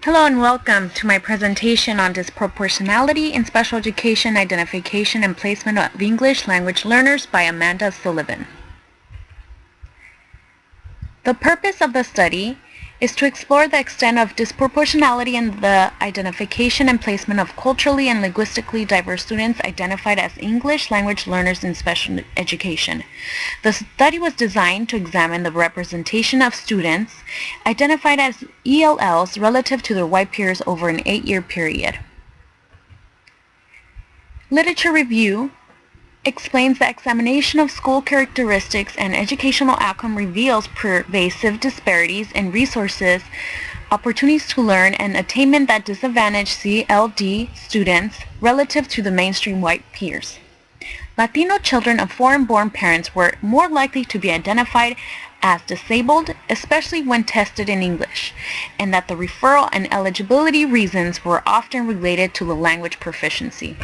Hello and welcome to my presentation on disproportionality in special education identification and placement of English language learners by Amanda Sullivan. The purpose of the study is to explore the extent of disproportionality in the identification and placement of culturally and linguistically diverse students identified as English language learners in special education. The study was designed to examine the representation of students identified as ELLs relative to their white peers over an 8-year period. Literature review explains that examination of school characteristics and educational outcome reveals pervasive disparities in resources, opportunities to learn, and attainment that disadvantage CLD students relative to the mainstream white peers. Latino children of foreign-born parents were more likely to be identified as disabled, especially when tested in English, and that the referral and eligibility reasons were often related to the language proficiency.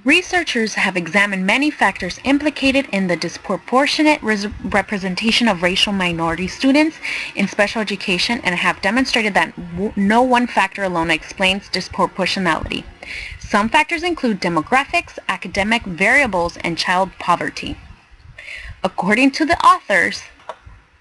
Researchers have examined many factors implicated in the disproportionate representation of racial minority students in special education and have demonstrated that no one factor alone explains disproportionality. Some factors include demographics, academic variables, and child poverty. According to the authors,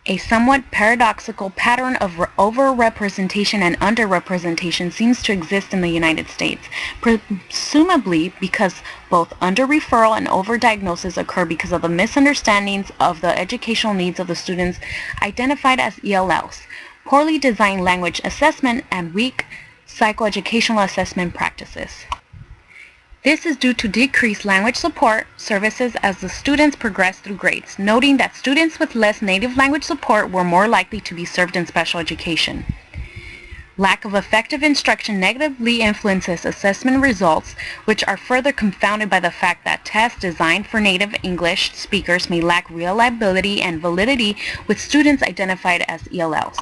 a somewhat paradoxical pattern of overrepresentation and underrepresentation seems to exist in the United States, presumably because both underreferral and overdiagnosis occur because of the misunderstandings of the educational needs of the students identified as ELLs, poorly designed language assessment, and weak psychoeducational assessment practices. This is due to decreased language support services as the students progress through grades, noting that students with less native language support were more likely to be served in special education. Lack of effective instruction negatively influences assessment results, which are further confounded by the fact that tests designed for native English speakers may lack reliability and validity with students identified as ELLs.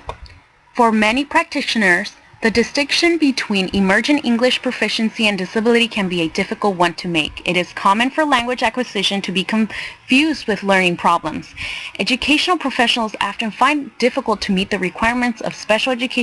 For many practitioners, the distinction between emergent English proficiency and disability can be a difficult one to make. It is common for language acquisition to be confused with learning problems. Educational professionals often find it difficult to meet the requirements of special education